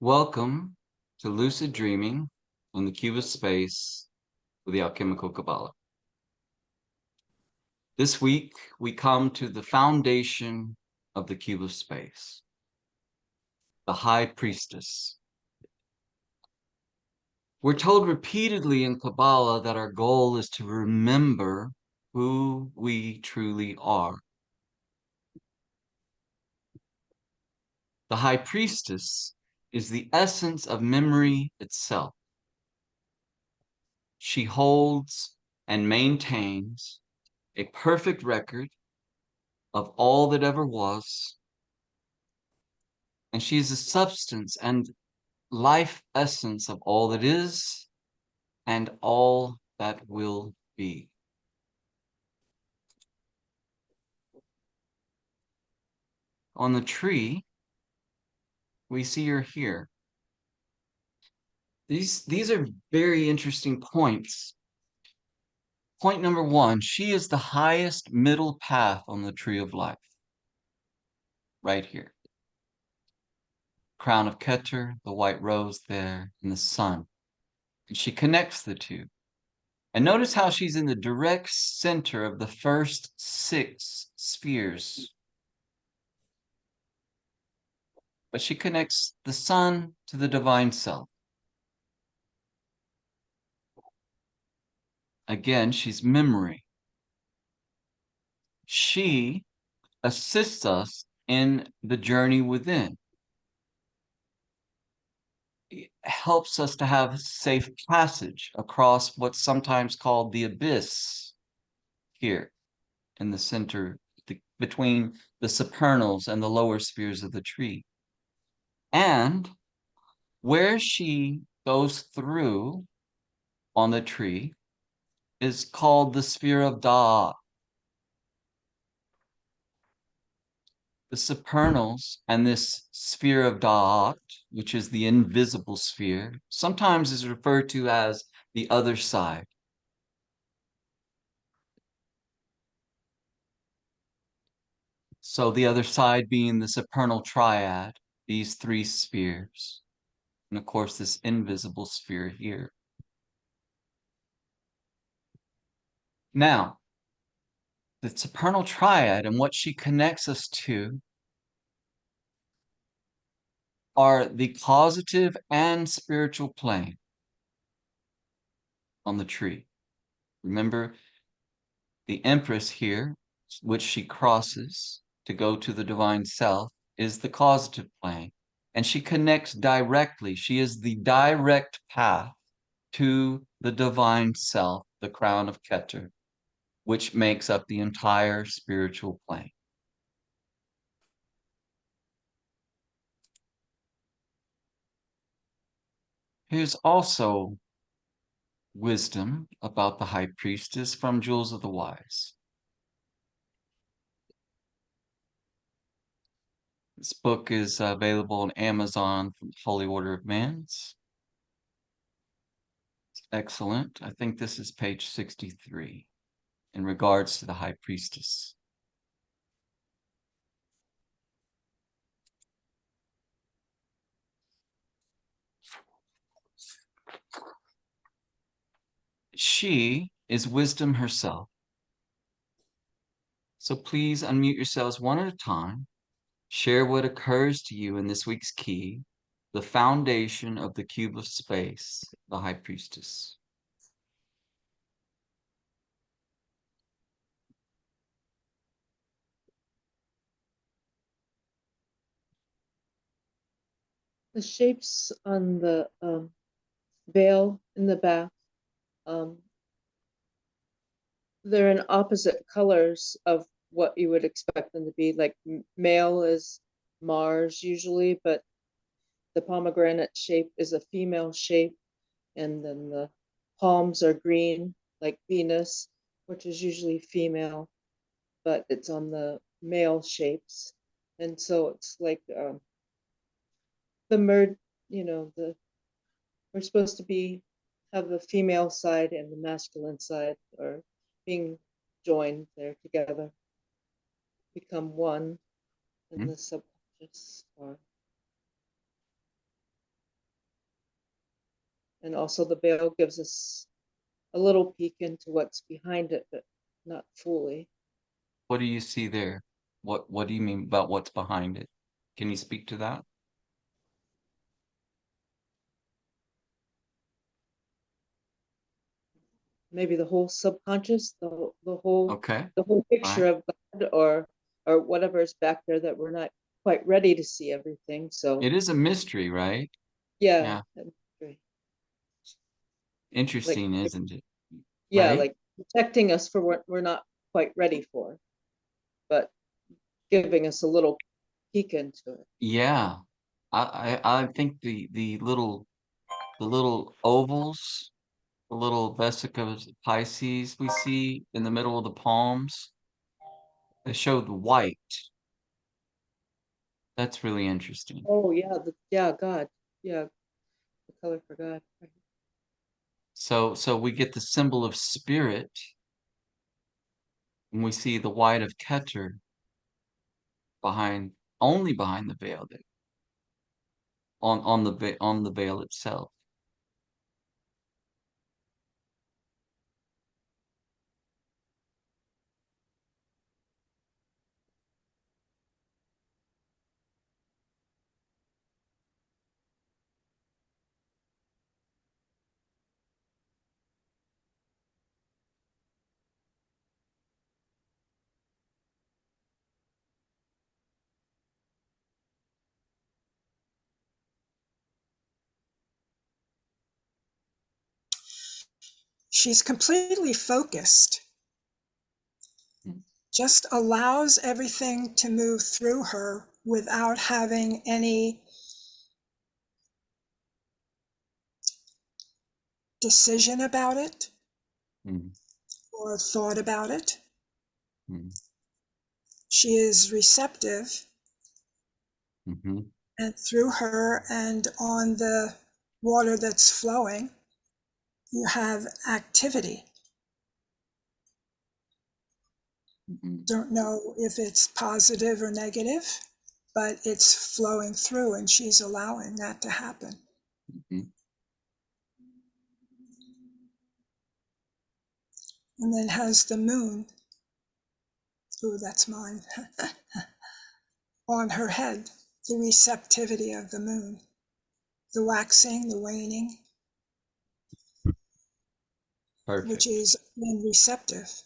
Welcome to Lucid Dreaming on the Cube of Space with the Alchemical Cabala. This week, we come to the foundation of the Cube of Space, the High Priestess. We're told repeatedly in Cabala that our goal is to remember who we truly are. The High Priestess is the essence of memory itself. She holds and maintains a perfect record of all that ever was, and she is the substance and life essence of all that is and all that will be. On the tree, we see her here. These are very interesting points. Point number one, she is the highest middle path on the tree of life. Right here. Crown of Keter, the white rose there, and the sun. And she connects the two. And notice how she's in the direct center of the first 6 spheres. But she connects the sun to the divine self. Again, she's memory. She assists us in the journey within. It helps us to have safe passage across what's sometimes called the abyss here in the center, between the supernals and the lower spheres of the tree. And where she goes through on the tree is called the sphere of Da'at. The supernals and this sphere of Da'at, which is the invisible sphere, sometimes is referred to as the other side. So the other side being the supernal triad, these 3 spheres, and of course this invisible sphere here. Now, the supernal triad and what she connects us to are the causative and spiritual plane on the tree. Remember, the Empress here, which she crosses to go to the divine self, is the causative plane. And she connects directly. She is the direct path to the divine self, the crown of Keter, which makes up the entire spiritual plane. Here's also wisdom about the High Priestess from Jewels of the Wise. This book is available on Amazon from Holy Order of Mans. It's excellent. I think this is page 63 in regards to the High Priestess. She is wisdom herself. So please unmute yourselves one at a time. Share what occurs to you in this week's key, the foundation of the cube of space, the High Priestess. The shapes on the veil in the back, they're in opposite colors of what you would expect them to be. Like male is Mars usually, but the pomegranate shape is a female shape. And then the palms are green, like Venus, which is usually female, but it's on the male shapes. And so it's like the merge, we're supposed to have the female side and the masculine side are being joined there together, become one in the subconscious. And also the veil gives us a little peek into what's behind it, but not fully. What do you see there? What do you mean about what's behind it? Can you speak to that? Maybe the whole subconscious, the whole Okay, the whole right. picture of God, or whatever is back there that we're not quite ready to see everything. So It is a mystery, right? yeah, Yeah. that's great. Like Interesting, isn't it? yeah, Right? like protecting us for what we're not quite ready for, but giving us a little peek into it. Yeah. I think the little ovals, the little vesicles Pisces we see in the middle of the palms, they show the white. That's really interesting. Oh yeah, yeah, God. Yeah, the color for God. Right. So we get the symbol of spirit when we see the white of Keter behind only behind the veil there, on the veil itself. She's completely focused, Mm, just allows everything to move through her without having any decision about it mm, or thought about it. mm, She is receptive, mhm, and through her and on the water that's flowing, you have activity. mhm, Don't know if it's positive or negative, but it's flowing through and she's allowing that to happen. mhm. And then has the moon, ooh, that's mine, on her head, the receptivity of the moon, the waxing, the waning, which Perfect. is being receptive.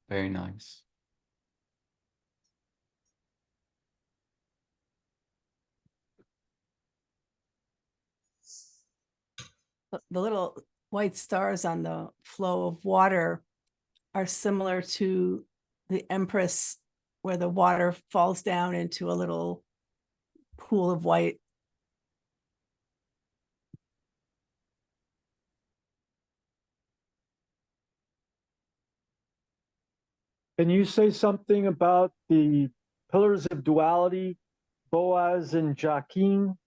Very nice. The little white stars on the flow of water are similar to the Empress, where the water falls down into a little pool of white. Can you say something about the pillars of duality, Boaz and Jachin?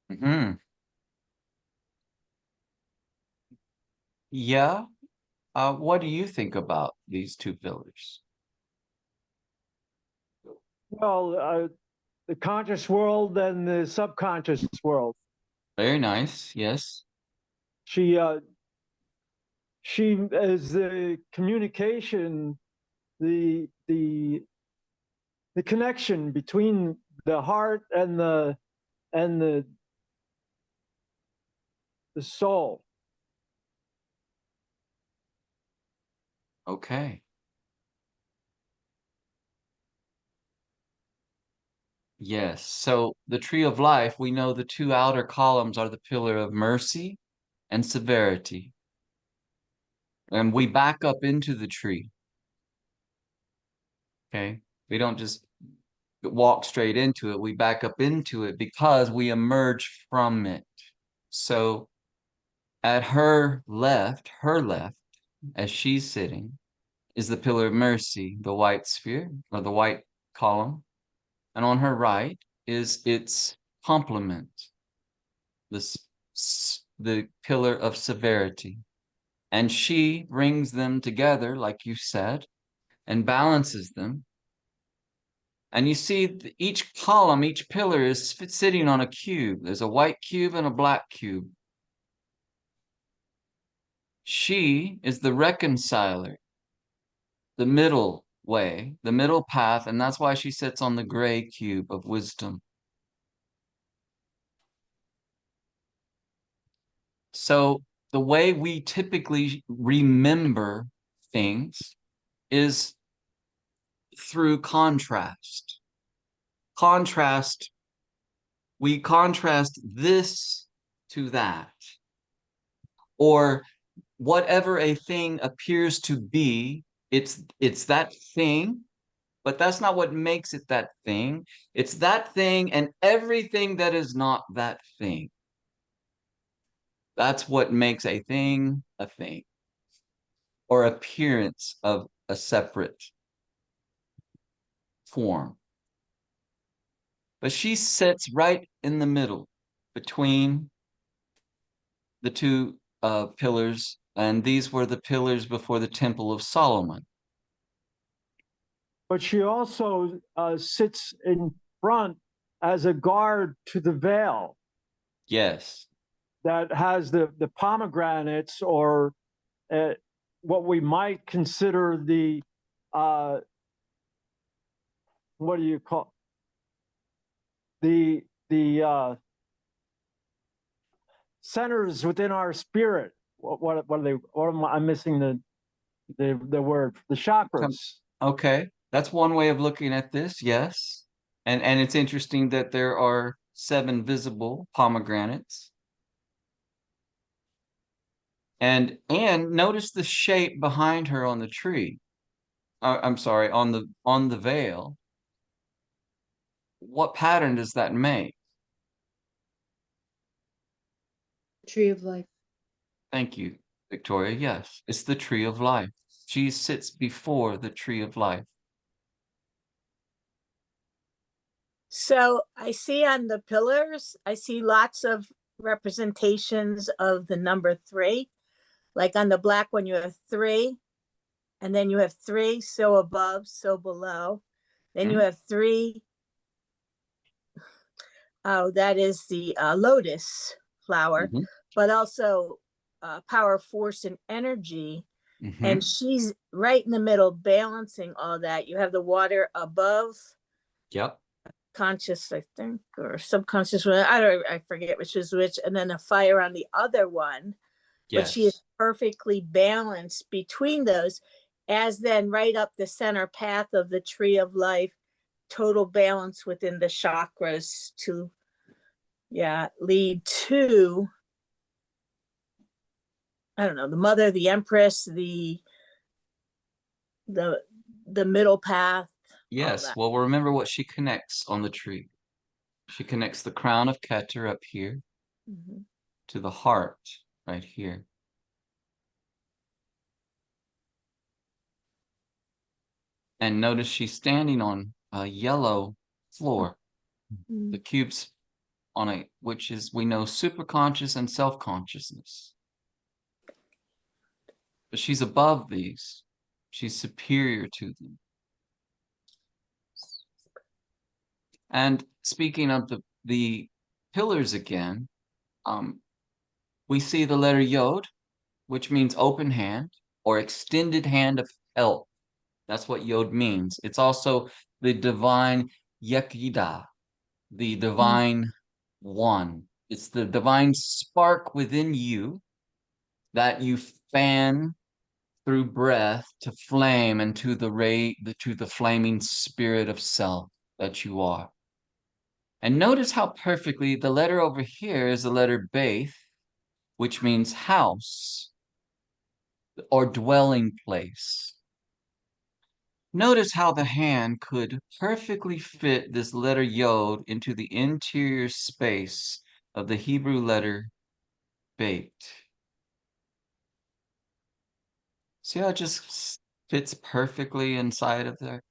Hmm. Yeah. What do you think about these two pillars? Well, the conscious world and the subconscious world. Very nice. Yes. She she is the communication, the connection between the heart and the the soul. Okay. Yes. So the tree of life, we know the two outer columns are the pillar of mercy and severity. And we back up into the tree. Okay. We don't just walk straight into it. We back up into it because we emerge from it. So at her left, as she's sitting, is the pillar of mercy, the white sphere or the white column. And on her right is its complement, the pillar of severity. And she brings them together, like you said, and balances them. And you see each column, each pillar is sitting on a cube. There's a white cube and a black cube. She is the reconciler, the middle way, the middle path, and that's why she sits on the gray cube of wisdom. So the way we typically remember things is through contrast. Contrast, we contrast this to that, or whatever a thing appears to be, it's that thing, but that's not what makes it that thing. It's that thing and everything that is not that thing. That's what makes a thing, or appearance of a separate form. But she sits right in the middle between the two pillars, and these were the pillars before the Temple of Solomon. But she also sits in front as a guard to the veil Yes. that has the pomegranates, or what we might consider the what do you call the centers within our spirit. What are they? What am I? I'm missing the word. The chakras. Okay, that's one way of looking at this. Yes, and it's interesting that there are 7 visible pomegranates. And notice the shape behind her on the tree. I'm sorry, on the veil. What pattern does that make? Tree of life. Thank you, Victoria. Yes, it's the tree of life. She sits before the tree of life. So I see on the pillars, I see lots of representations of the number 3. Like on the black one, you have 3, and then you have 3, so above, so below. Then you have 3. Oh, that is the lotus flower, Mhm. but also power, force, and energy. Mhm. And she's right in the middle, balancing all that. You have the water above, Yep. conscious, I think, or subconscious. I forget which is which, and then a fire on the other one. But she is Yes. perfectly balanced between those, as then right up the center path of the tree of life, total balance within the chakras to lead to, I don't know, the mother, the empress, the middle path. Yes. Well, remember what she connects on the tree. She connects the crown of Keter up here to the heart right here. And notice she's standing on a yellow floor. The cube's on a, which is, we know, superconscious and self-consciousness. But she's above these. She's superior to them. And speaking of the pillars again, we see the letter Yod, which means open hand or extended hand of help. That's what Yod means. It's also the divine Yekida, the divine one. It's the divine spark within you that you fan through breath to flame and to the flaming spirit of self that you are. And notice how perfectly the letter over here is the letter Beth, which means house or dwelling place. Notice how the hand could perfectly fit this letter Yod into the interior space of the Hebrew letter Beit. See how it just fits perfectly inside of there?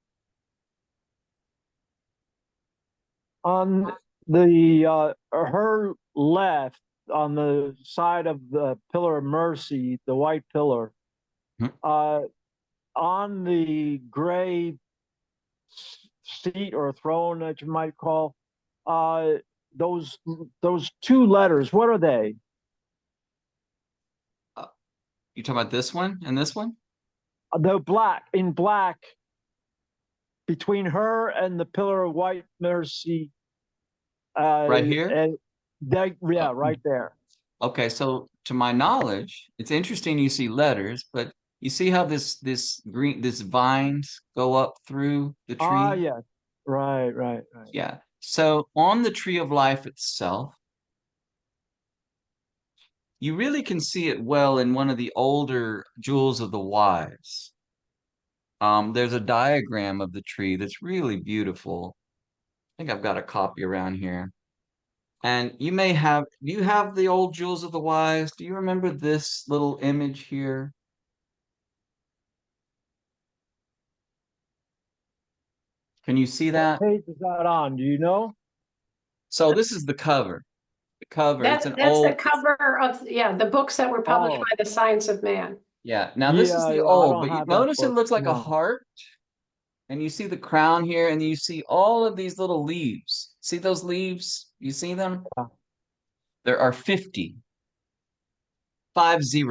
On the her left, on the side of the pillar of mercy, the white pillar, on the gray seat or throne that you might call, those 2 letters, what are they? You talking about this one and this one? The black, in black, between her and the pillar of white mercy. Right here? And that, yeah, Oh. right there. Okay, so to my knowledge, it's interesting you see letters, but you see how this vines go up through the Ah, tree? yes. Right. Yeah. So on the tree of life itself, you really can see it well in one of the older jewels of the wise. There's a diagram of the tree that's really beautiful. I think I've got a copy around here. And you may have, do you have the old jewels of the wise? Do you remember this little image here? Can you see What that? page is that on? Do you know? So this is the cover. The cover, it's an That's the old, cover of, yeah, the books that were published Oh, by the Science of Man. yeah. Now this is yeah, the I old, don't but you have that notice it book. looks like a No. heart. And you see the crown here, and you see all of these little leaves. See those leaves? You see them? Yeah. There are 50. 50.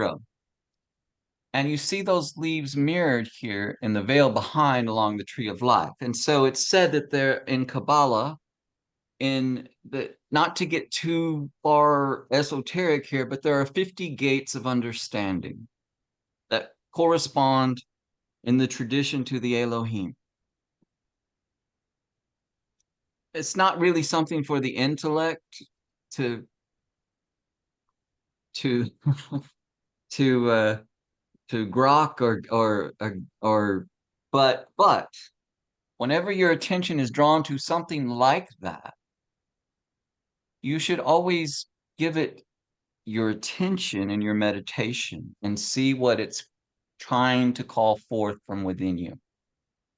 And you see those leaves mirrored here in the veil behind along the tree of life. And so it's said that they're in Kabbalah, in the, not to get too far esoteric here, but there are 50 gates of understanding that correspond in the tradition to the Elohim. It's not really something for the intellect to to to uh to grok or but whenever your attention is drawn to something like that, you should always give it your attention and your meditation and see what it's trying to call forth from within you.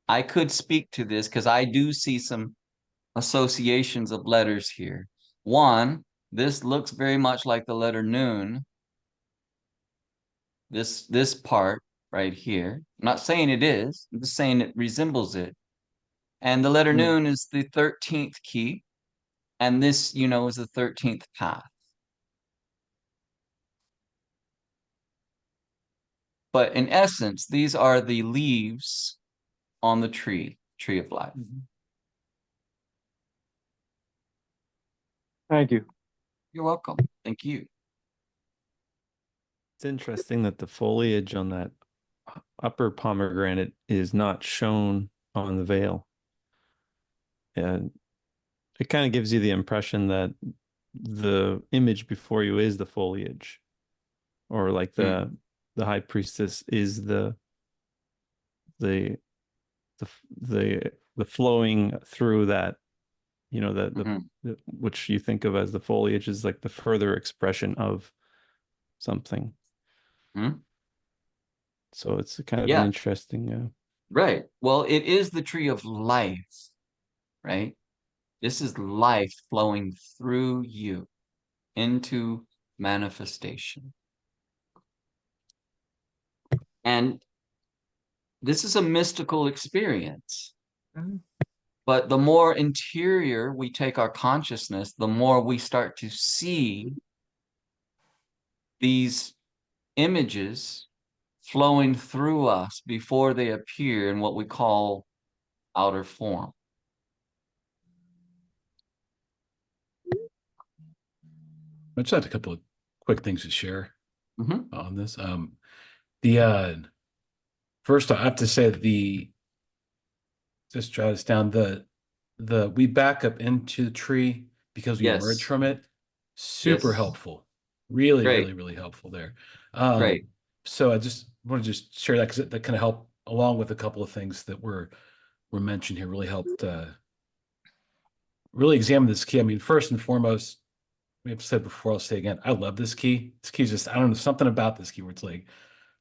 I could speak to this because I do see some associations of letters here. One, this looks very much like the letter Nun. This part right here. I'm not saying it is, I'm just saying it resembles it. And the letter Mm. Nun is the 13th key, and this, you know, is the 13th path. But in essence, these are the leaves on the tree of life. Thank you. You're welcome. Thank you. It's interesting that the foliage on that upper pomegranate is not shown on the veil. And it kind of gives you the impression that the image before you is the foliage, or like the high priestess is the flowing through that, you know, the which you think of as the foliage is like the further expression of something. So it's kind of an interesting right. Well, it is the tree of life, right? This is life flowing through you into manifestation. And this is a mystical experience. But the more interior we take our consciousness, the more we start to see these images flowing through us before they appear in what we call outer form. I just had a couple of quick things to share on this. First, I have to say that just jot this down. We back up into the tree because we emerge from it. Super helpful. Really, really helpful there. Great. So I just want to just share that because that kind of helped, along with a couple of things that were mentioned here, really helped really examine this key. I mean, first and foremost, we have said before, I'll say again, I love this key. This key's just, I don't know, something about this key where it's like,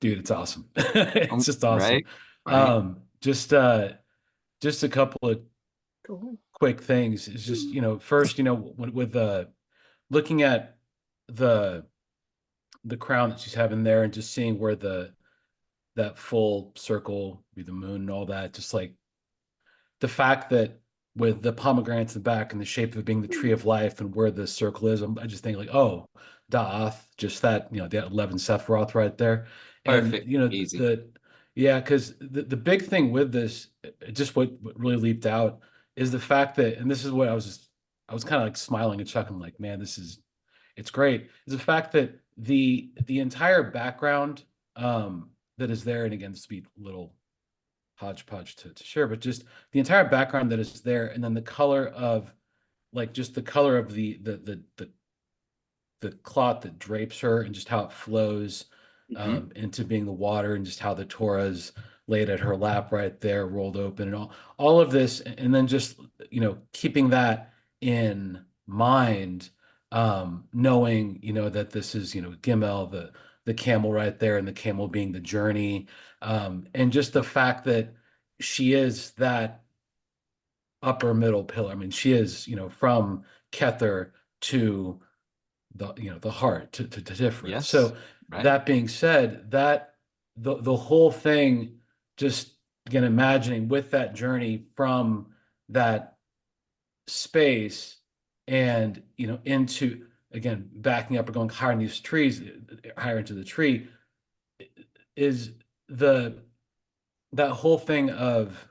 dude, it's awesome. It's just awesome. Right. Just a couple of quick things is just, you know, first, you know, with looking at the crown that she's having there and just seeing where that full circle, be the moon and all that, just like the fact that with the pomegranates in the back and the shape of it being the tree of life and where the circle is, I just think like, oh, Da'ath, just that, you know, the 11 Sephiroth right there. And Perfect. you know, Easy. yeah, because the big thing with this, just what really leaped out is the fact that, and this is what I was kind of like smiling and chuckling, like, man, it's great. Is the fact that the entire background that is there, and again, this would be a little hodgepodge to share, but just the entire background that is there, and then the color of, like, just the color of the cloth that drapes her, and just how it flows into being the water, and just how the Torah's laid at her lap right there, rolled open, and all of this, and then just, you know, keeping that in mind, knowing, you know, that this is, you know, Gimel, the camel right there, and the camel being the journey, and just the fact that she is that upper middle pillar. I mean, she is, you know, from Kether to the, you know, the heart to Tiferet. Yes. So Right. that being said, that the whole thing, just again imagining with that journey from that space, and, you know, into, again, backing up or going higher in these trees, higher into the tree, is that whole thing of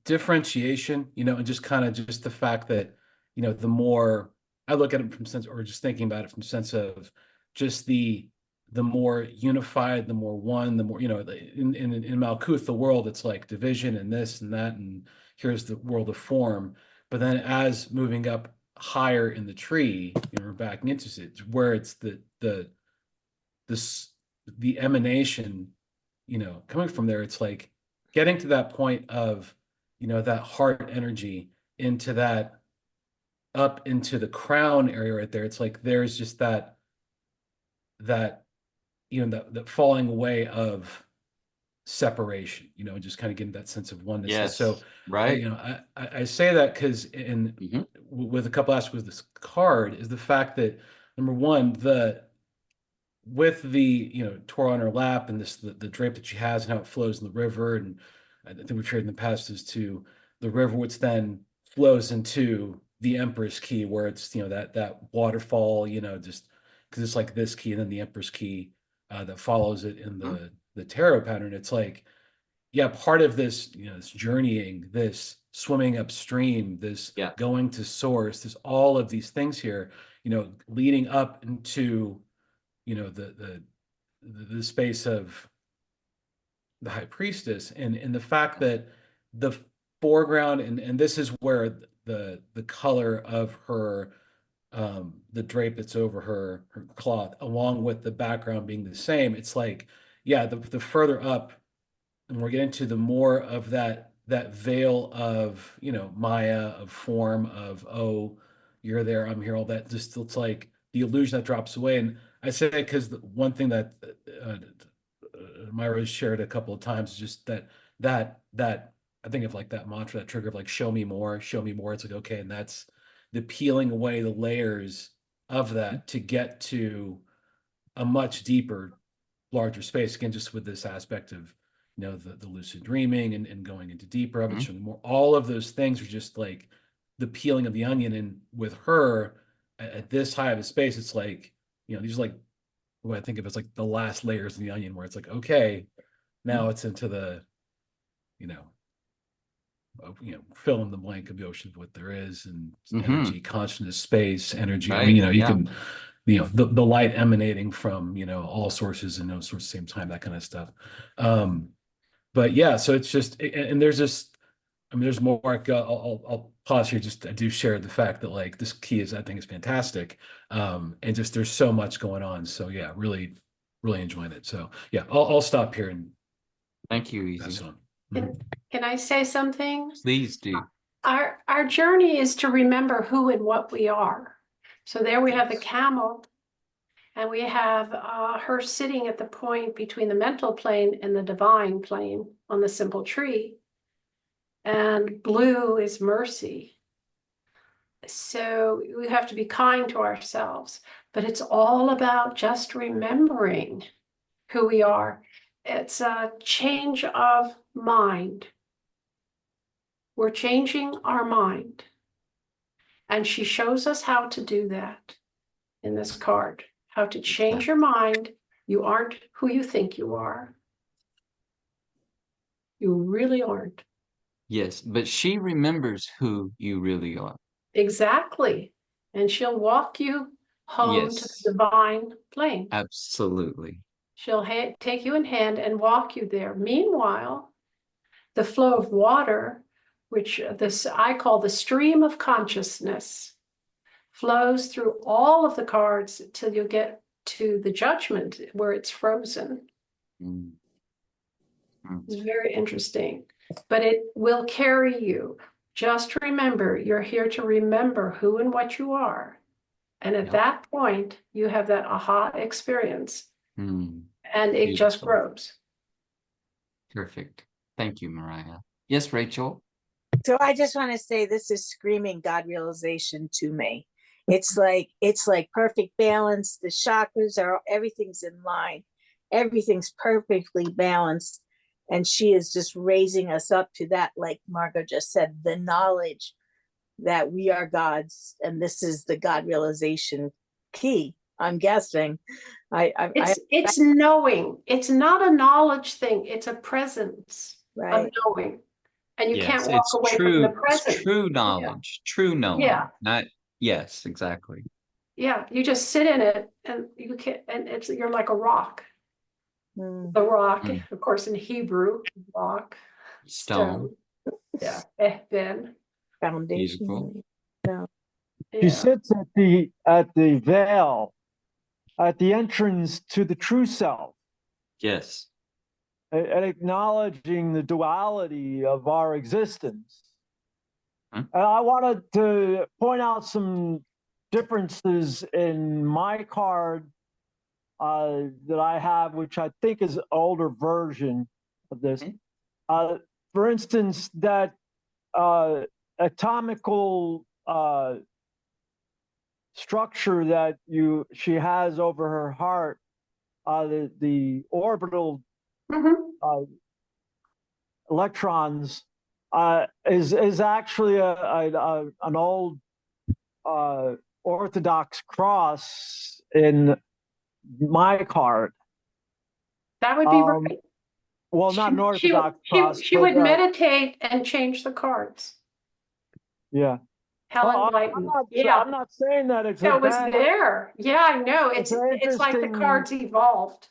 differentiation, you know, and just kind of just the fact that, you know, the more I look at it from sense, or just thinking about it from sense of just the more unified, the more one, the more, you know, in Malkuth, the world, it's like division and this and that, and here's the world of form. But then as moving up higher in the tree, you know, we're backing into it, where it's this the emanation, you know, coming from there, it's like getting to that point of, you know, that heart energy into that, up into the crown area right there. It's like there's just that you know, that falling away of separation, you know, just kind of getting that sense of oneness. And Yes. so Right. you know, I say that because in with a couple aspects of this card is the fact that, number one, with the, you know, Torah on her lap, and this the drape that she has, and how it flows in the river, and I think we've traded in the past as to the river, which then flows into the Emperor's Key, where it's, you know, that waterfall, you know, just because it's like this key and then the Emperor's Key that follows it in the tarot pattern. It's like, yeah, part of this, you know, this journeying, this swimming upstream, this Yeah. going to source, this all of these things here, you know, leading up into, you know, the space of the high priestess, and the fact that the foreground, and this is where the color of her, the drape that's over her cloth, along with the background being the same, it's like, yeah, the further up, and we're getting to the more of that veil of, you know, Maya, of form, of, oh, you're there, I'm here, all that, just, it's like the illusion that drops away. And I say that because the one thing that Myra has shared a couple of times is just that I think of like that mantra, that trigger of like, show me more, show me more. It's like, okay, and that's the peeling away the layers of that to get to a much deeper, larger space. Again, just with this aspect of, you know, the lucid dreaming, and going into deeper of it, showing more, all of those things are just like the peeling of the onion. And with her at this high of a space, it's like, you know, these are like what I think of as like the last layers of the onion, where it's like, okay, now it's into the, you know, fill in the blank of the ocean of what there is, and energy, consciousness, space, energy. I mean, you know, you can, you know, the light emanating from, you know, all sources and no source at the same time, that kind of stuff. But yeah, so it's just, and there's just, I mean, there's more. I'll pause here. Just, I do share the fact that like this key is, I think, is fantastic, and just there's so much going on. So yeah, really, really enjoying it. So yeah, I'll stop here and Thank you, pass Easy. it on. Can I say something? Please do. Our journey is to remember who and what we are. So there we have the camel, and we have her sitting at the point between the mental plane and the divine plane on the simple tree. And blue is mercy. So we have to be kind to ourselves, but it's all about just remembering who we are. It's a change of mind. We're changing our mind. And she shows us how to do that in this card, how to change your mind You aren't who you think you are. You really aren't. Yes, but she remembers who you really are. Exactly. And she'll walk you home to Yes, the divine plane. absolutely. She'll take you in hand and walk you there. Meanwhile, the flow of water, which this I call the stream of consciousness, flows through all of the cards till you get to the judgment where it's frozen. Mm. Mm. It's very interesting, but it will carry you. Just remember, you're here to remember who and what you are. And at Yep. that point, you have that aha experience, Mm. and it just Beautiful. grows. Perfect. Thank you, Mariah. Yes, Rachel. So I just want to say this is screaming God realization to me. It's like perfect balance. The chakras are, everything's in line. Everything's perfectly balanced. And she is just raising us up to that, like Margot just said, the knowledge that we are God's, and this is the God realization key, I'm guessing. It's knowing. It's not a knowledge thing. It's a presence of Right. knowing. And you can't Yes, walk away from the it's presence. true knowledge, true knowing. Yeah. Not yes, exactly. Yeah, you just sit in it and you can't, and you're like a rock. Mm. The rock, Mm. of course, in Hebrew, rock, Stone. Yeah, ben. Foundation. Beautiful. No. She Yeah. sits at the veil, at the entrance to the true self, Yes. and acknowledging the duality of our existence. Hmm. And I wanted to point out some differences in my card that I have, which I think is an older version of this. For instance, that atomical structure that she has over her heart, the orbital electrons, is actually an old Orthodox cross in my card. That would be right. Well, not an Orthodox cross, She but would meditate and change the cards. yeah. Helen Lighten. Yeah. I'm not saying that it's So a it was bad. Yeah, I know. It's an It's like the interesting. cards evolved.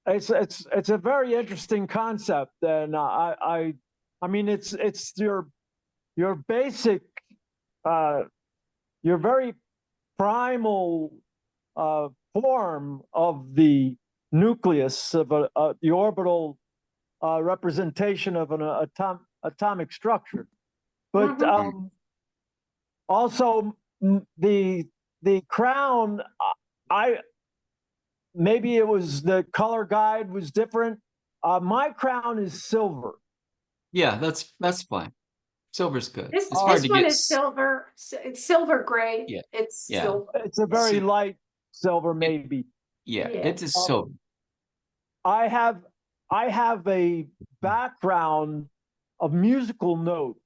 It's a very interesting concept, and I mean it's your basic, your very primal form of the nucleus of the orbital representation of an atomic structure, but also the crown. Maybe it was the color guide was different. My crown is silver. Yeah, that's fine. Silver's good. This It's hard to one get. is silver. It's silver gray. Yeah. It's Yeah. silver. It's a very light silver, maybe. Yeah, Yeah. it's a silver. I have a background of musical notes.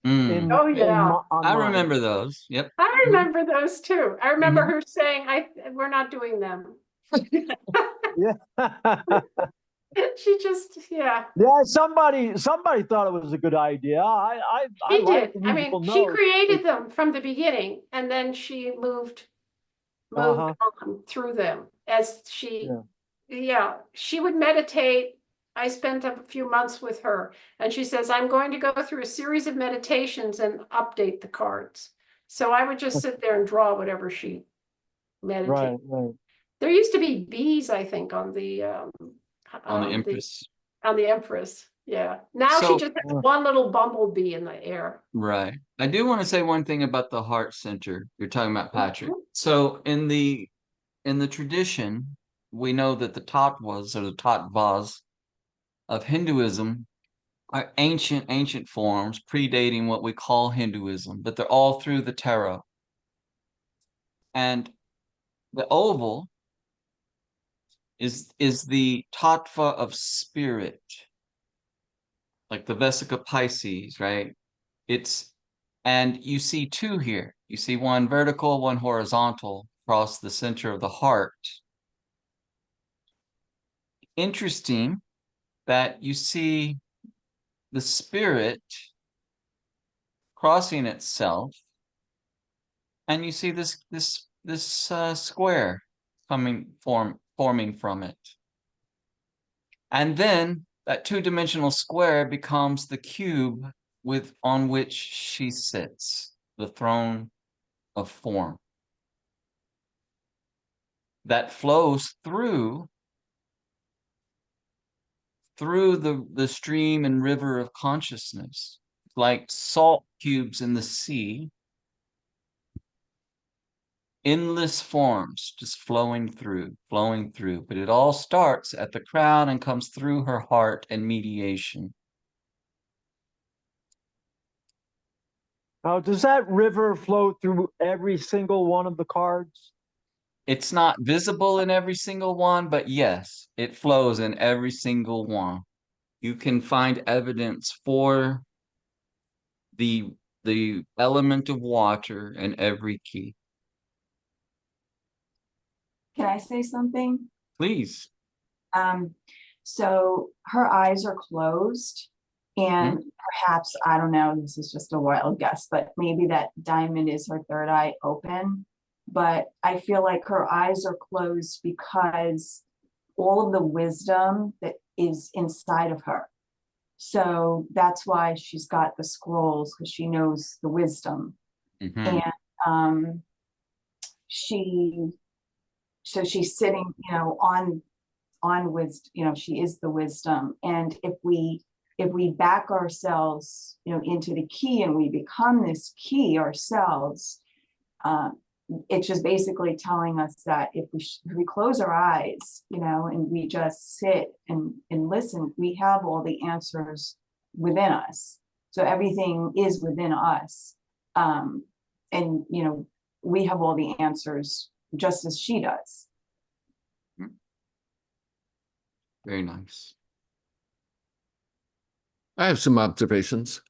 Mm. Oh yeah, I remember those. Yep. I remember those too. I remember Mhm. her saying, we're not doing them." Yeah. She just, yeah. Yeah, somebody thought it was a good idea. I She like did. the I musical mean, she notes. created them from the beginning, and then she moved on through them as she, yeah, she would meditate. I spent a few months with her, and she says, I'm going to go through a series of meditations and update the cards. So I would just sit there and draw whatever she meditated. Right. There used to be bees, I think, on the Empress. On the Empress. Yeah. Now she So- just has one little bumblebee in the air. Right. I do want to say one thing about the heart center. You're talking about Patrick. So in the tradition, we know that the tattvas or the tattvas of Hinduism are ancient forms predating what we call Hinduism, but they're all through the tarot. And the oval is the tattva of spirit, like the Vesica Pisces, right? And you see two here. You see one vertical, one horizontal across the center of the heart. interesting that you see the spirit crossing itself, and you see this square forming from it. And then that two-dimensional square becomes the cube on which she sits, the throne of form. That flows through the stream and river of consciousness, like salt cubes in the sea, endless forms just flowing through, but it all starts at the crown and comes through her heart and mediation. Now, does that river flow through every single one of the cards? It's not visible in every single one, but yes, it flows in every single one. You can find evidence for the element of water in every key. Can I say something? Please. So her eyes are closed, and perhaps, I don't know, this is just a wild guess, but maybe that diamond is her third eye open. But I feel like her eyes are closed because all of the wisdom that is inside of her. So that's why she's got the scrolls, because she knows the wisdom. And so she's sitting, on wisdom, she is the wisdom. And if we back ourselves, into the key, and we become this key ourselves, it's just basically telling us that if we close our eyes, and we just sit and listen, we have all the answers within us. So everything is within us. And, we have all the answers just as she does. Very nice. I have some observations.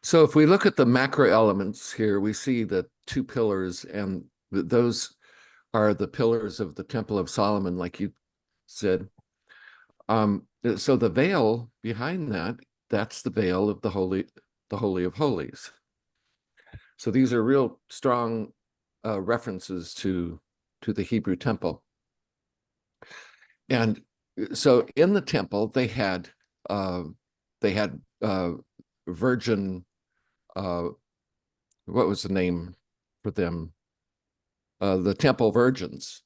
So if we look at the macro elements here, we see the two pillars, and those are the pillars of the Temple of Solomon, like you said. So the veil behind that's the veil of the Holy of Holies. So these are real strong references to the Hebrew temple. And so in the temple, they had virgin, what was the name for them? The temple virgins,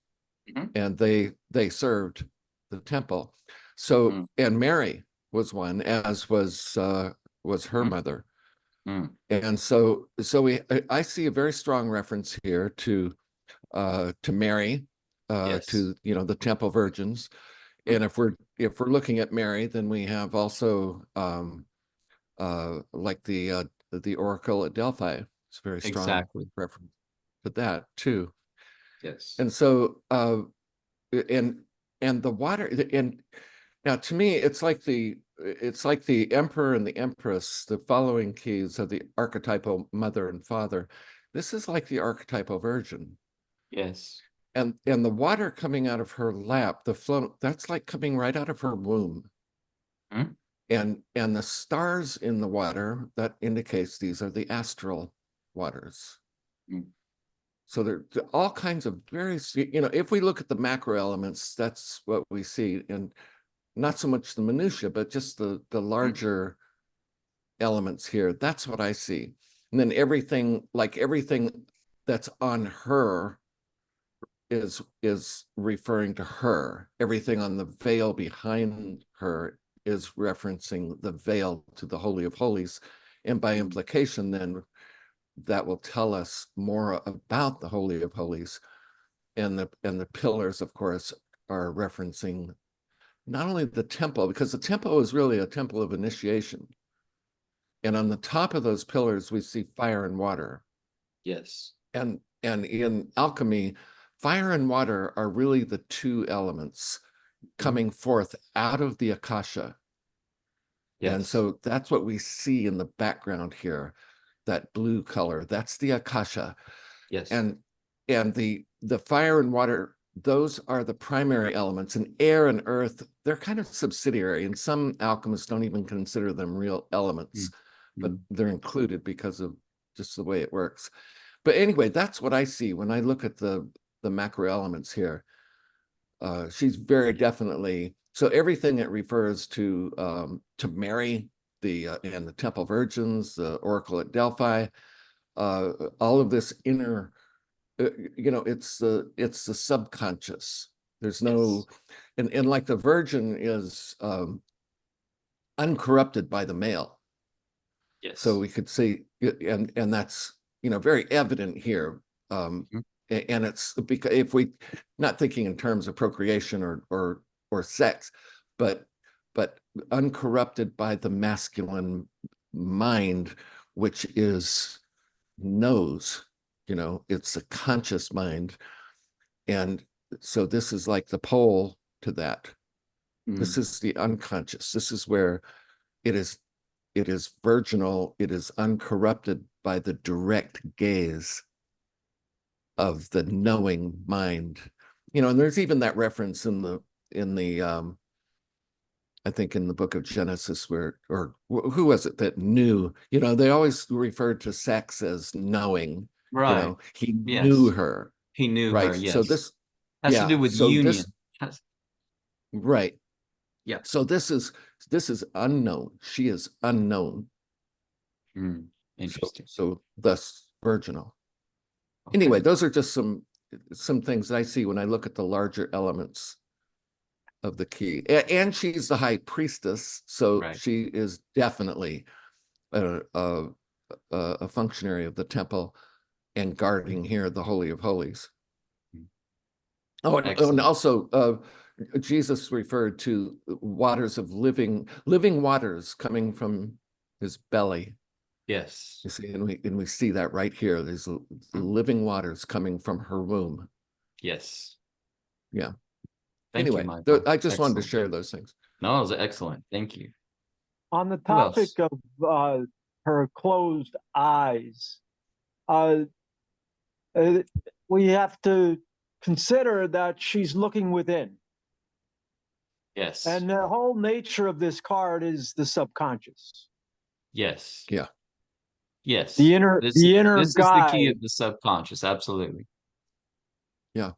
and they served the temple. So and Mary was one, as was her mother. And so I see a very strong reference here to Mary, to the temple virgins. And if we're looking at Mary, then we have also like the oracle at Delphi. It's a very strong reference to that too. Yes. And so and the water, and now to me it's like the emperor and the empress, the following keys of the archetypal mother and father. This is like the archetypal virgin. Yes. And the water coming out of her lap, the flow, that's like coming right out of her womb. And the stars in the water, that indicates these are the astral waters. So there are all kinds of very, if we look at the macro elements, that's what we see, and not so much the minutia, but just the larger elements here. That's what I see. And then everything that's on her is referring to her. Everything on the veil behind her is referencing the veil to the Holy of Holies. And by implication, then that will tell us more about the Holy of Holies. And the pillars, of course, are referencing not only the temple, because the temple is really a temple of initiation. And on the top of those pillars, we see fire and water. Yes. And in alchemy, fire and water are really the two elements coming forth out of the akasha. Yes. And so that's what we see in the background here, that blue color, that's the akasha. Yes. And the fire and water those are the primary elements, and air and earth, they're kind of subsidiary, and some alchemists don't even consider them real elements, but they're included because of just the way it works. But anyway, that's what I see when I look at the macro elements here. She's very definitely, so everything that refers to Mary, and the Temple Virgins, the Oracle at Delphi, all of this inner, it's the subconscious. There's no, and like the Virgin is uncorrupted by the male. Yes. So we could say, and that's very evident here. And it's because if we not thinking in terms of procreation or sex, but uncorrupted by the masculine mind, which knows, it's a conscious mind. And so this is like the pole to that. This is the unconscious. This is where it is virginal, it is uncorrupted by the direct gaze of the knowing mind. And there's even that reference in the I think in the book of Genesis who was it that knew? They always referred to sex as knowing. Right. He Yes. knew her. He knew right. her. Yes. So this has to do with union. Right. Yeah. So this is unknown. She is unknown. Interesting. So thus virginal. Okay. Anyway, those are just some things that I see when I look at the larger elements of the key. And she's the high priestess, so Right. she is definitely a functionary of the temple and guarding here the Holy of Holies. Oh, and also Jesus referred to waters of living waters coming from his belly. Yes. You see, and we see that right here. There's living waters coming from her womb. Yes. Yeah. Thank Anyway, you, Michael. I just wanted to Excellent. share those things. No, it was excellent. Thank you. On the Who else? topic of her closed eyes, we have to consider that she's looking within. Yes. And the whole nature of this card is the subconscious. Yes. Yeah. Yes. The inner This is the key guide. of the subconscious. Absolutely. Yeah.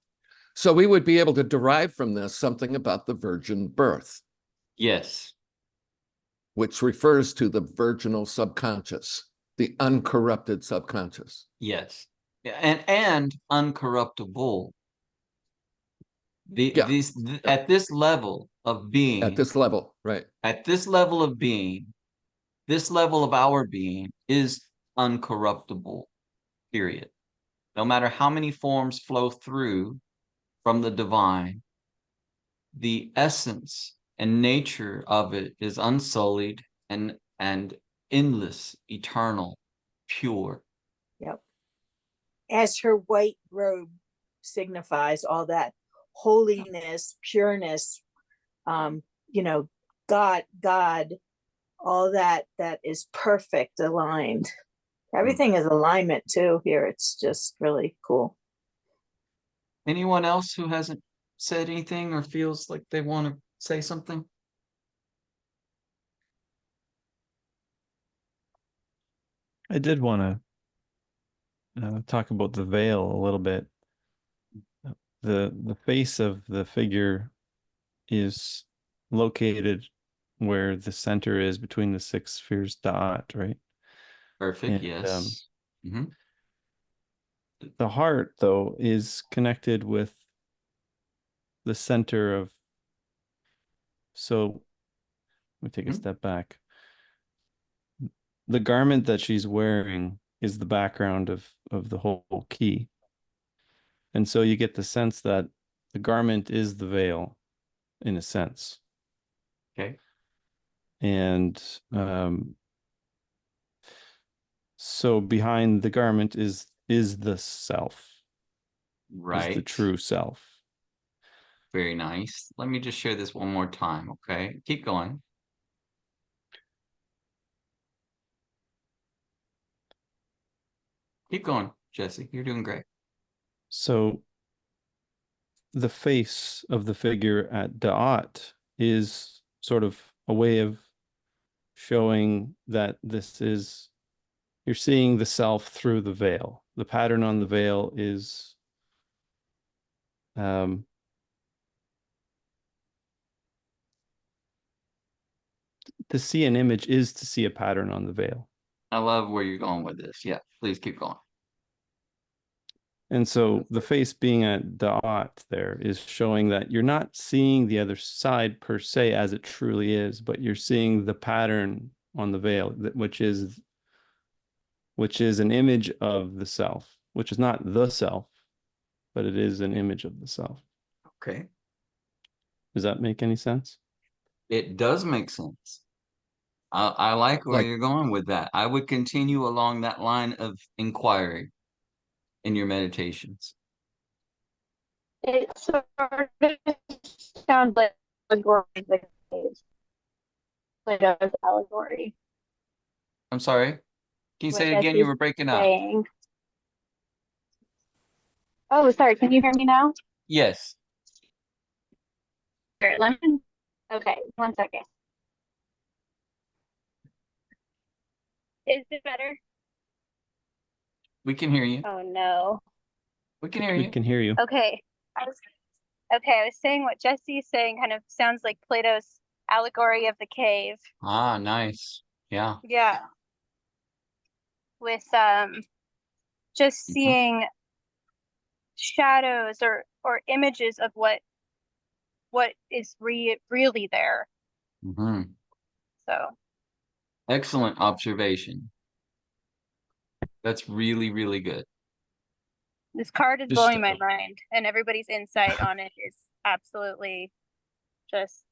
So we would be able to derive from this something about the virgin birth, Yes. which refers to the virginal subconscious, the uncorrupted subconscious. Yes. And uncorruptible. At this level of being. At this level, right. At this level of being, this level of our being is uncorruptible, period. No matter how many forms flow through from the divine, the essence and nature of it is unsullied and endless, eternal, pure. Yep. As her white robe signifies all that holiness, pureness, God, all that is perfect, aligned. Everything is alignment too here. It's just really cool. Anyone else who hasn't said anything or feels like they want to say something? I did want to talk about the veil a little bit. The face of the figure is located where the center is between the 6 spheres dot, right? Perfect. And, yes. The heart, though, is connected with the center of. So let me take a step back. The garment that she's wearing is the background of the whole key. And so you get the sense that the garment is the veil, in a sense. Okay. And so behind the garment is the self. Right. Is the true self. Very nice. Let me just share this one more time, okay? Keep going. Keep going, Jesse. You're doing great. So the face of the figure at Da'at is sort of a way of showing that this is, you're seeing the self through the veil. The pattern on the veil is to see an image is to see a pattern on the veil. I love where you're going with this. Yeah, please keep going. And so the face being at Da'at there is showing that you're not seeing the other side per se as it truly is, but you're seeing the pattern on the veil, which is an image of the self, which is not the self, but it is an image of the self. Okay. Does that make any sense? It does make sense. I like where Like- you're going with that. I would continue along that line of inquiry in your meditations. It sort of sounds like allegory of the cave. Plato's allegory. I'm sorry. Can you What say it again? Jesse's You were breaking up. saying. Oh, sorry. Can you hear me now? Yes. Sure, let me. Okay, 1 second. Is it better? We can hear you. Oh no. We can hear We you. can hear you. Okay. I was saying what Jesse's saying kind of sounds like Plato's allegory of the cave. Ah, nice. Yeah. Yeah. With just seeing shadows or images of what is really there. Mm-hmm. So Excellent observation. That's really, really good. this card is Just, blowing my mind, and everybody's insight on it is absolutely just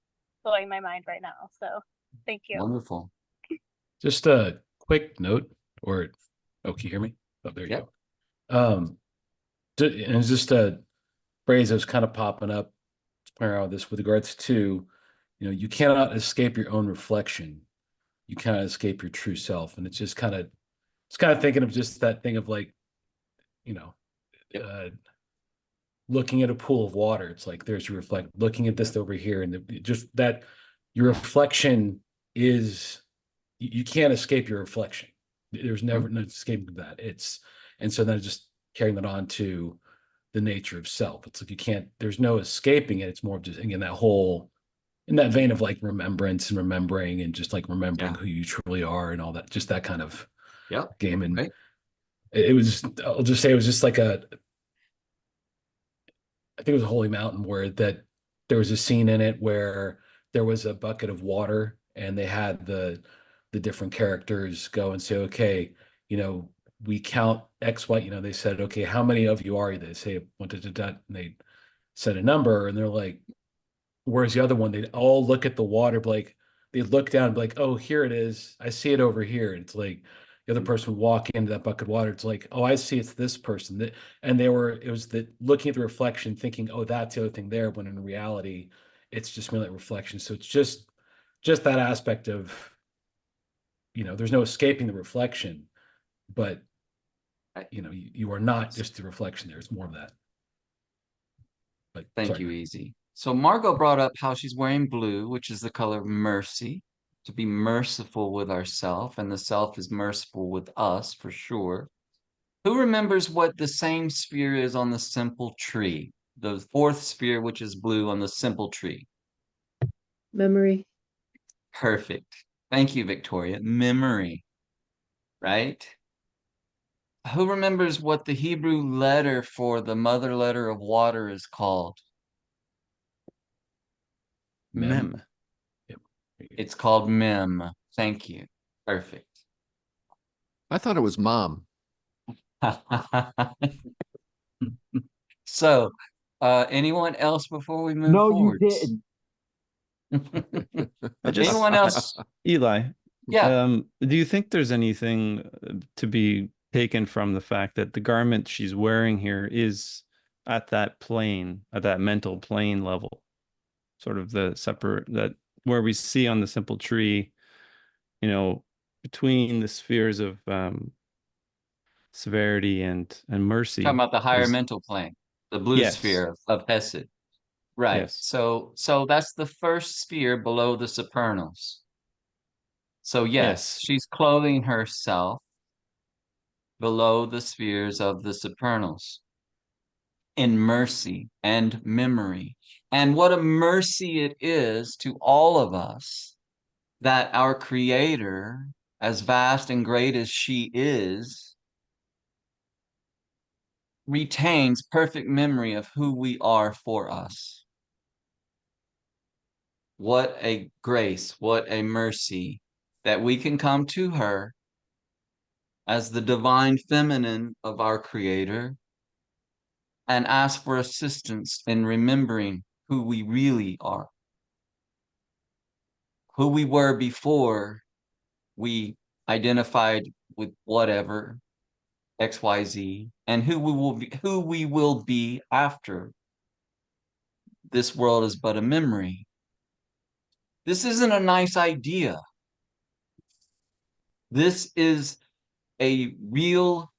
blowing my mind right now. So thank you. Wonderful. Just a quick note, or can you hear me? Oh, there you Yep. go. And it's just a phrase that was kind of popping up around this with regards to, you cannot escape your own reflection. You cannot escape your true self. And it's just kind of thinking of just that thing of like, looking at a pool of water. It's like there's your looking at this over here, and just that your reflection is, you can't escape your reflection. There's never no escaping that. And so then just carrying that on to the nature of self. It's like there's no escaping it. It's more of just, again, in that vein of like remembrance and remembering and just like remembering who you truly are and all that, just that kind of game. And right. I'll just say it was just like I think it was a Holy Mountain where there was a scene in it where there was a bucket of water and they had the different characters go and say, okay, we count X, Y, they said, okay, how many of you are you? They say, and they said a number, and they're like, where's the other one? They'd all look at the water, like, they'd look down and be like, oh, here it is. I see it over here. And it's like, the other person would walk into that bucket of water. It's like, oh, I see it's this person. And it was looking at the reflection, thinking, oh, that's the other thing there, when in reality, it's just merely reflection. So it's just that aspect of, there's no escaping the reflection, but you are not just the reflection there. It's more of that. But Thank you, Easy. So Margot brought up how she's wearing blue, which is the color mercy, to be merciful with ourself, and the self is merciful with us for sure. Who remembers what the same sphere is on the simple tree? The fourth sphere, which is blue on the simple tree. Memory. Perfect. Thank you, Victoria. Memory, right? Who remembers what the Hebrew letter for the mother letter of water is called? Mem. Yep. It's called Mem. Thank you. Perfect. I thought it was mom. So, anyone else before we move No, forward? you didn't. Anyone else? Eli, Yeah. do you think there's anything to be taken from the fact that the garment she's wearing here is at that plane, at that mental plane level, sort of the separate, that where we see on the simple tree, between the spheres of severity and mercy. Talking about the higher is- mental plane, the blue Yes. sphere of Hesed. Right. Yes. So that's the first sphere below the supernals. So yes, Yes. she's clothing herself below the spheres of the supernals in mercy and memory. And what a mercy it is to all of us that our Creator, as vast and great as she is, retains perfect memory of who we are for us. What a grace, what a mercy that we can come to her as the divine feminine of our Creator and ask for assistance in remembering who we really are, who we were before we identified with whatever XYZ, and who we will be after this world is but a memory. This isn't a nice idea. This is a real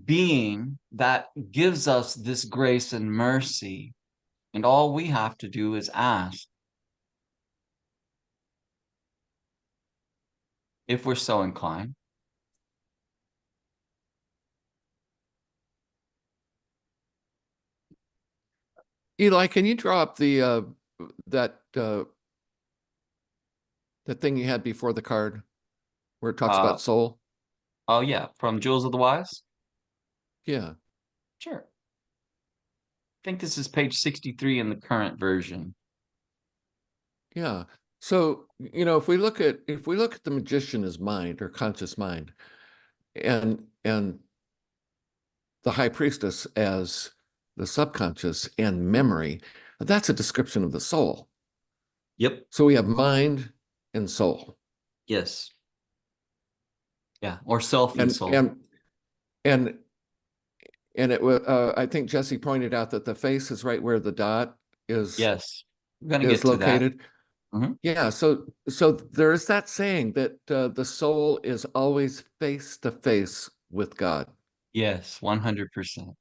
being that gives us this grace and mercy. And all we have to do is ask if we're so inclined. Eli, can you draw up the that thing you had before the card where it talks about soul? Oh yeah, from Jewels of the Wise? Yeah. Sure. I think this is page 63 in the current version. Yeah. So, if we look at the magician as mind or conscious mind, and the high priestess as the subconscious and memory, that's a description of the soul. Yep. So we have mind and soul. Yes. Yeah, or self and soul. And it was I think Jesse pointed out that the face is right where the dot is. Yes. We're going to get located. to that. Yeah, so there is that saying that the soul is always face to face with God. Yes, 100%.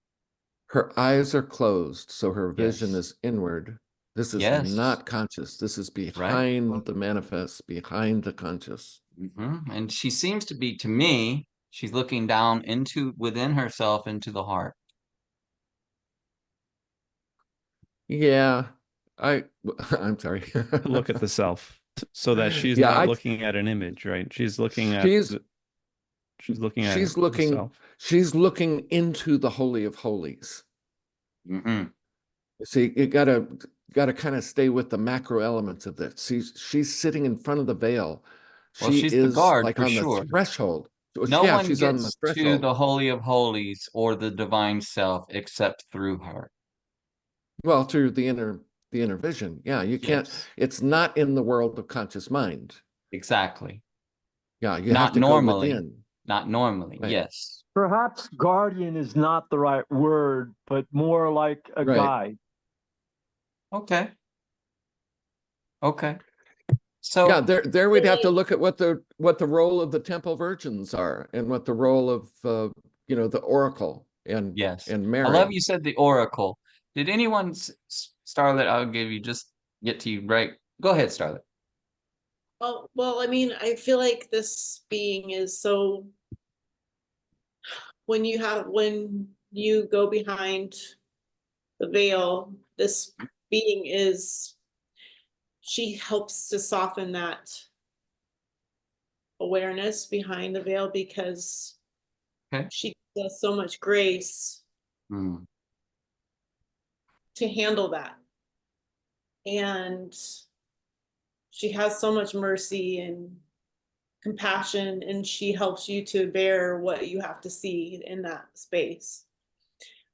Her eyes are closed, so her vision Yes. is inward. This is Yes. not conscious. This is behind the manifest, behind the conscious. And she seems to be, to me, she's looking down within herself into the heart. Yeah, I'm sorry. Look at the self so that she's Yeah, not looking at an image, right? She's looking at she's the self. she's looking into the Holy of Holies. See, you gotta kind of stay with the macro elements of this. She's sitting in front of the veil. Well, She she's the is guard like for on sure. the threshold. No Yeah, one she's on the gets to threshold. the Holy of Holies or the divine self except through her. Well, through the inner vision. Yeah, you can't. Yes. It's not in the world of conscious mind. Exactly. Yeah, you Not have to normally. go within. Not normally. Right. Yes. Perhaps guardian is not the right word, but more like a Right. guide. Okay. Okay. So Yeah, there we'd have to look at what the role of the temple virgins are and what the role of the oracle and yes. Mary. I love you said the oracle. Did anyone, Starlet, I'll give you, just get to you, right? Go ahead, Starlet. Oh, well, I mean, I feel like this being is so, when you go behind the veil, this being she helps to soften that awareness behind the veil because she does so much grace to handle that. And she has so much mercy and compassion, and she helps you to bear what you have to see in that space.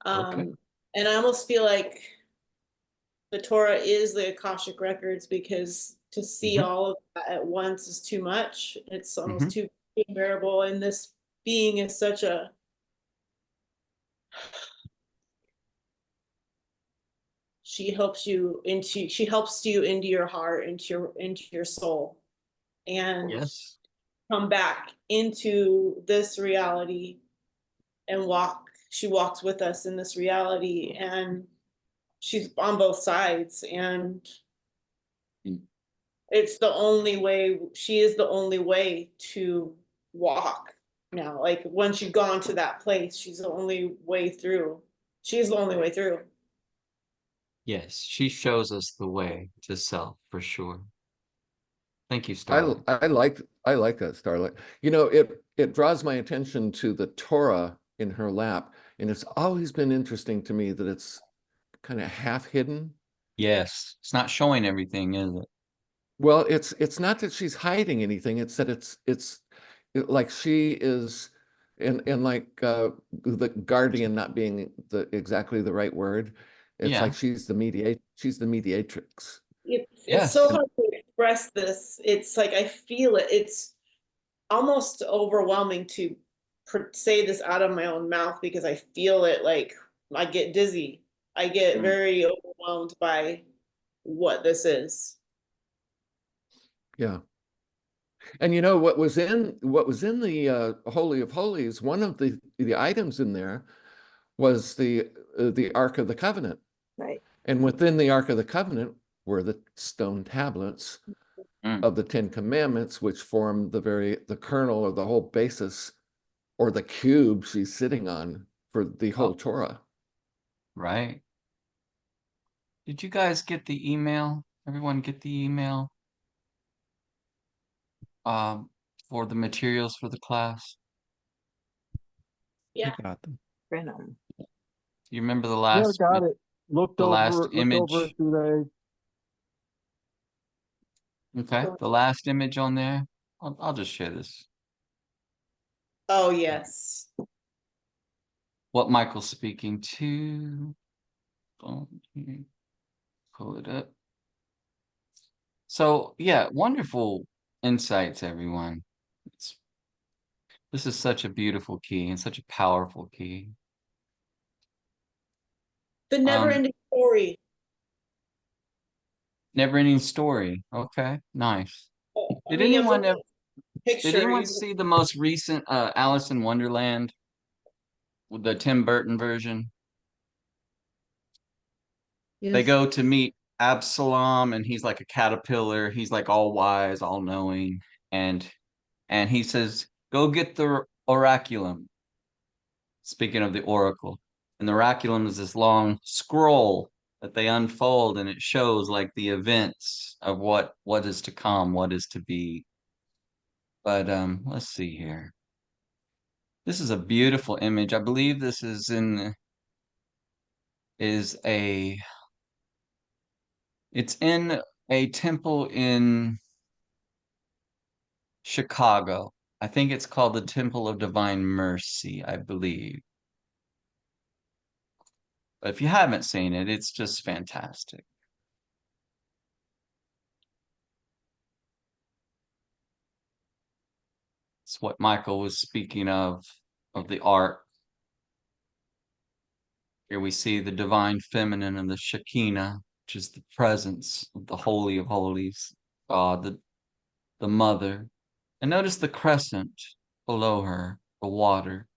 And I almost feel like the Torah is the Akashic records, because to see all of that at once is too much. It's almost too unbearable. And this being is such a, she helps you into your heart, into your soul, and come back into this reality and she walks with us in this reality. And she's on both sides, and Mm. it's the only way, she is the only way to walk now. Like once you've gone to that place, she's the only way through. She's the only way through. Yes, she shows us the way to self for sure. Thank you, I Starlight. I like that, Starlight. You know, it draws my attention to the Torah in her lap, and it's always been interesting to me that it's kind of half hidden. Yes, it's not showing everything, is it? Well, it's not that she's hiding anything, it's that like she is, and like the guardian not being the exactly the right word. It's Yeah. like she's the mediatrix. It's Yes. so hard to express this. It's like I feel it. It's almost overwhelming to say this out of my own mouth because I feel it. Like I get dizzy. I get Mm. very overwhelmed by what this is. Yeah. And you know what was in the Holy of Holies, one of the items in there was the Ark of the Covenant. Right. And within the Ark of the Covenant were the stone tablets Mm. of the Ten Commandments, which form the kernel or the whole basis or the cube she's sitting on for the whole Torah. Right. Did you guys get the email? Everyone get the email? For the materials for the class? Yeah. I got them. Brenham. You remember the Yeah, last got it. Looked the last over it image? today. Okay, the last image on there. I'll just share this. Oh yes. What Michael's speaking to. Pull it up. So yeah, wonderful insights, everyone. This is such a beautiful key and such a powerful key. The never-ending story. Never-ending story. Okay, nice. I mean, I'm looking at the Did picture. anyone see the most recent Alice in Wonderland with the Tim Burton version? They Yes. go to meet Absalom and he's like a caterpillar. He's like all wise, all knowing, and he says, "Go get the oraculum." Speaking of the oracle, and the oraculum is this long scroll that they unfold, and it shows like the events of what is to come, what is to be. But let's see here. This is a beautiful image. I believe this is it's in a temple in Chicago. I think it's called the Temple of Divine Mercy, I believe. But if you haven't seen it, it's just fantastic. It's what Michael was speaking of the ark. Here we see the divine feminine and the Shekinah, which is the presence of the Holy of Holies, God, the mother. And notice the crescent below her, the water.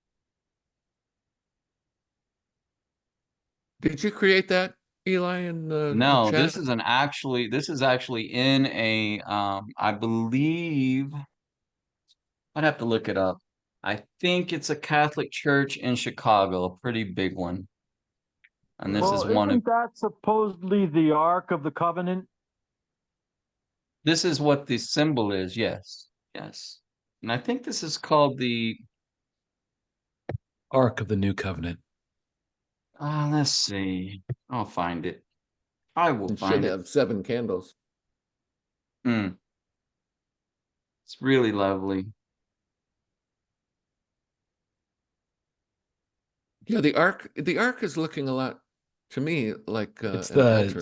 Did you create that, Eli, in the No, chat? this is actually in a I believe I'd have to look it up. I think it's a Catholic church in Chicago, a pretty big one. And this is Well, one of isn't that supposedly the Ark of the Covenant? this is what the symbol is, yes. Yes. And I think this is called the Ark of the New Covenant. let's see. I'll find it. I will It should find it. have 7 candles. It's really lovely. Yeah, the ark is looking a lot to me like It's an the altar.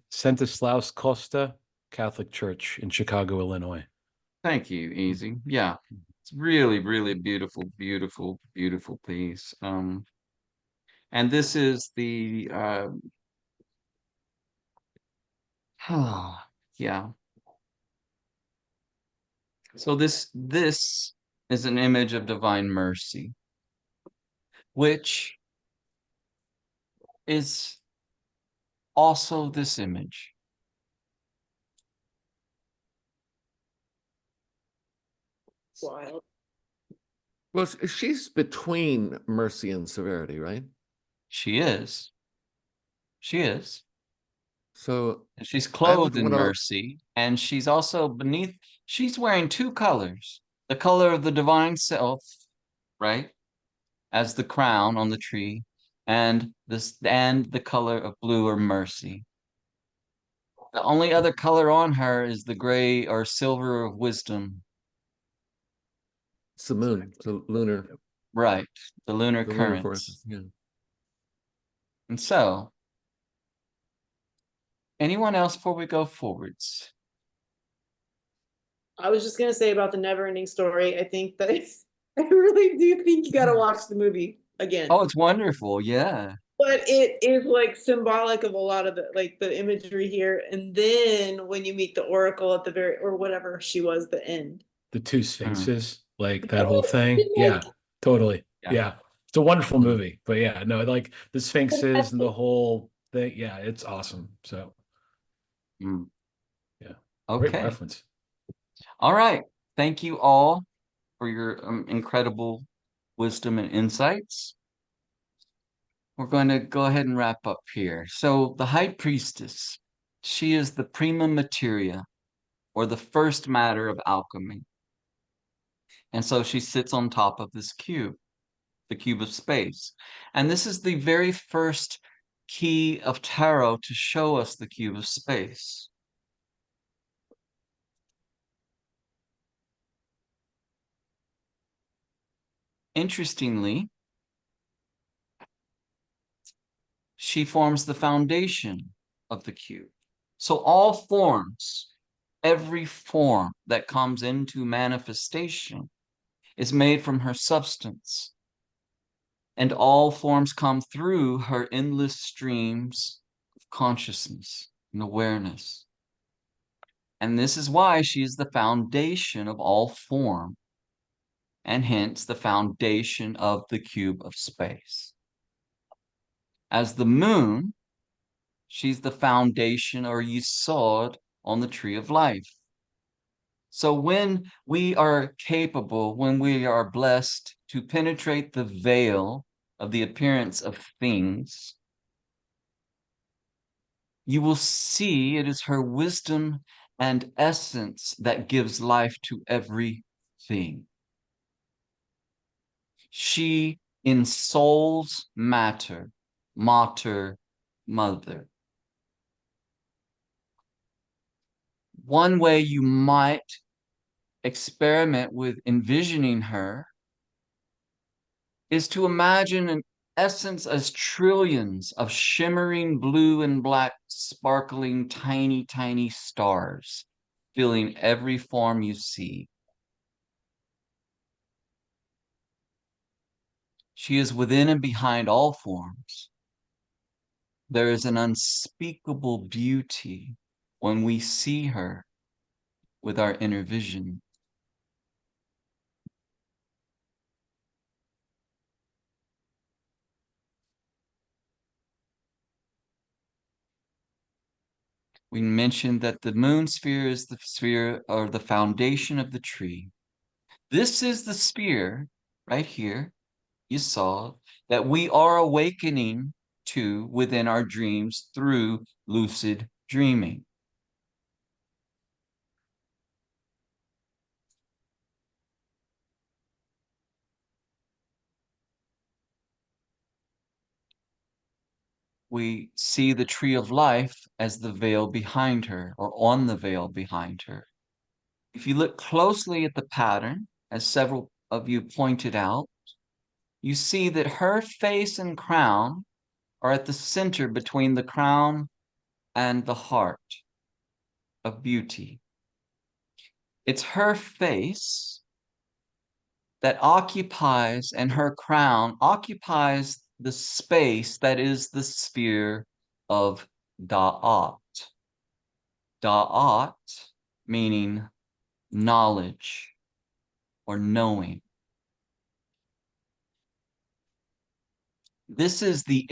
Stanislaus Costa Catholic Church in Chicago, Illinois. Thank you, Easy. Yeah. It's really, really beautiful, beautiful, beautiful piece. And this is the yeah. So this is an image of divine mercy, which is also this image. Wild. Well, she's between mercy and severity, right? She is. She is. So And she's I would clothed in want to, mercy, and she's also beneath, she's wearing two colors. The color of the divine self, right? As the crown on the tree, and the color of blue or mercy. The only other color on her is the gray or silver of wisdom. it's the moon, the lunar, Right, the lunar the lunar currents. forces. Yeah. And so, anyone else before we go forwards? I was just gonna say about the never ending story. I think that I really do think you gotta watch the movie again. Oh, it's wonderful. Yeah. But it is like symbolic of a lot of the imagery here. And then when you meet the Oracle at the very, or whatever she was, the end. The two sphinxes, like that whole thing. Yeah, totally. Yeah. Yeah. It's a wonderful movie. But yeah, no, like the sphinxes and the whole thing. Yeah, it's awesome. So Mm. yeah. Great Okay. reference. All right. Thank you all for your incredible wisdom and insights. We're going to go ahead and wrap up here. So the High Priestess, she is the prima materia, or the first matter of alchemy. And so she sits on top of this cube, the cube of space. And this is the very first key of tarot to show us the cube of space. Interestingly, she forms the foundation of the cube. So all forms, every form that comes into manifestation is made from her substance. And all forms come through her endless streams of consciousness and awareness. And this is why she is the foundation of all form, and hence the foundation of the cube of space. As the moon, she's the foundation or yesod on the tree of life. So when we are capable, when we are blessed to penetrate the veil of the appearance of things, you will see it is her wisdom and essence that gives life to everything. She ensouls matter, mater, mother. One way you might experiment with envisioning her is to imagine an essence as trillions of shimmering blue and black, sparkling, tiny, tiny stars, filling every form you see. She is within and behind all forms. There is an unspeakable beauty when we see her with our inner vision. We mentioned that the moon sphere is the sphere or the foundation of the tree. This is the sphere right here, you saw, that we are awakening to within our dreams through lucid dreaming. We see the tree of life as the veil behind her, or on the veil behind her. If you look closely at the pattern, as several of you pointed out, you see that her face and crown are at the center between the crown and the heart of beauty. It's her face that occupies, and her crown occupies the space that is the sphere of Da'at. Da'at meaning knowledge or knowing. This is the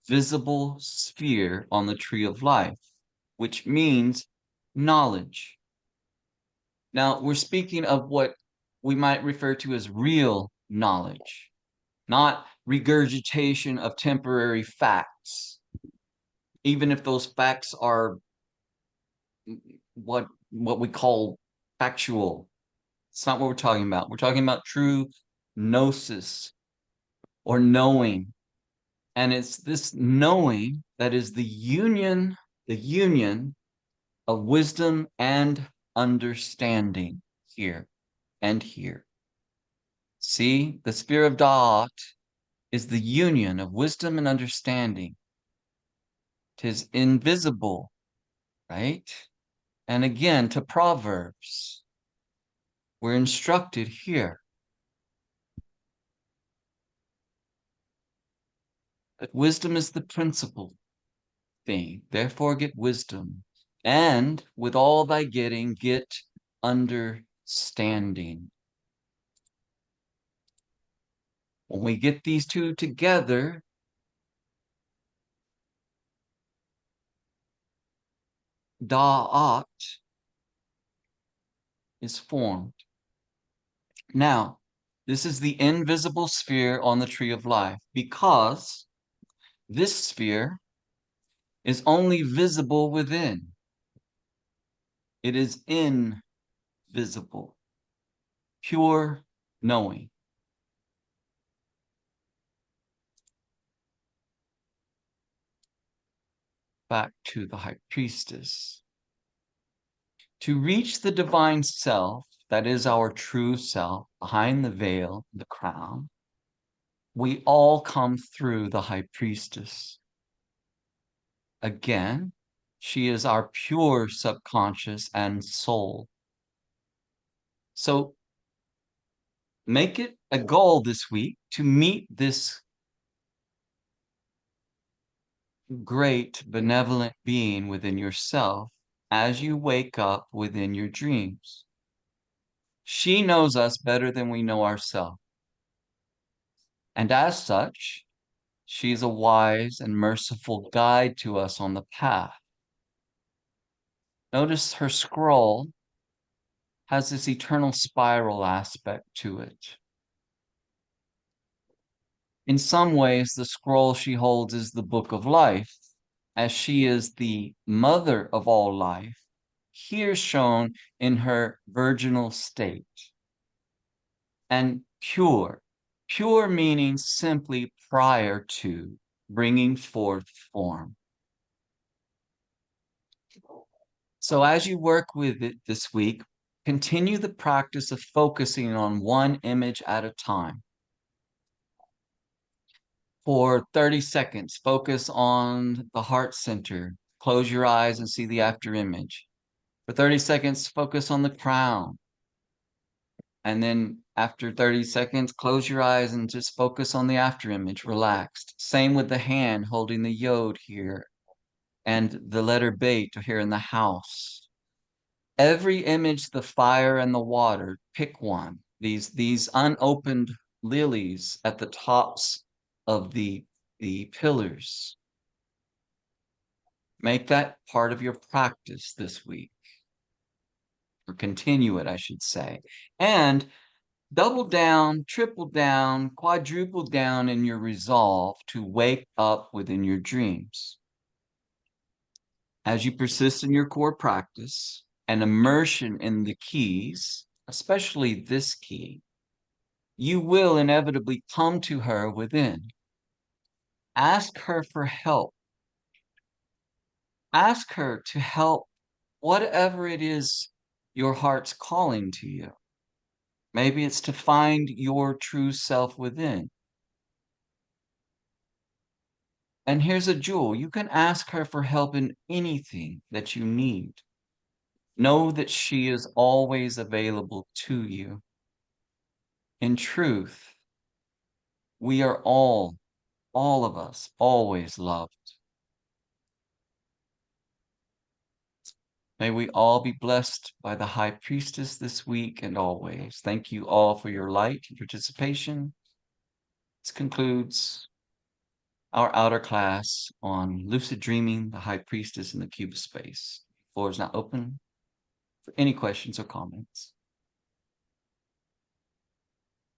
invisible sphere on the tree of life, which means knowledge. Now, we're speaking of what we might refer to as real knowledge, not regurgitation of temporary facts, even if those facts are what we call factual. It's not what we're talking about. We're talking about true gnosis or knowing. And it's this knowing that is the union of wisdom and understanding here and here. See, the sphere of Da'at is the union of wisdom and understanding. 'Tis invisible, right? And again, to Proverbs, we're instructed here that wisdom is the principal thing. Therefore, get wisdom. And with all thy getting, get understanding. When we get these two together, Da'at is formed. Now, this is the invisible sphere on the tree of life, because this sphere is only visible within. It is invisible, pure knowing. Back to the high priestess. To reach the divine self, that is our true self, behind the veil, the crown, we all come through the high priestess. Again, she is our pure subconscious and soul. So make it a goal this week to meet this great benevolent being within yourself as you wake up within your dreams. She knows us better than we know ourselves. And as such, she is a wise and merciful guide to us on the path. Notice her scroll has this eternal spiral aspect to it. In some ways, the scroll she holds is the book of life, as she is the mother of all life, here shown in her virginal state. And pure meaning simply prior to bringing forth form. So as you work with it this week, continue the practice of focusing on one image at a time. For 30 seconds, focus on the heart center. Close your eyes and see the after image. For 30 seconds, focus on the crown. And then after 30 seconds, close your eyes and just focus on the after image, relaxed. Same with the hand holding the yod here and the letter bet here in the house. Every image, the fire and the water, pick one. These unopened lilies at the tops of the pillars. Make that part of your practice this week. Or continue it, I should say. And double down, triple down, quadruple down in your resolve to wake up within your dreams. As you persist in your core practice and immersion in the keys, especially this key, you will inevitably come to her within. Ask her for help. Ask her to help whatever it is your heart's calling to you. Maybe it's to find your true self within. And here's a jewel. You can ask her for help in anything that you need. Know that she is always available to you. In truth, we are all of us, always loved. May we all be blessed by the High Priestess this week and always. Thank you all for your light and participation. This concludes our outer class on lucid dreaming, the high priestess, and the cube of space. Floor is now open for any questions or comments.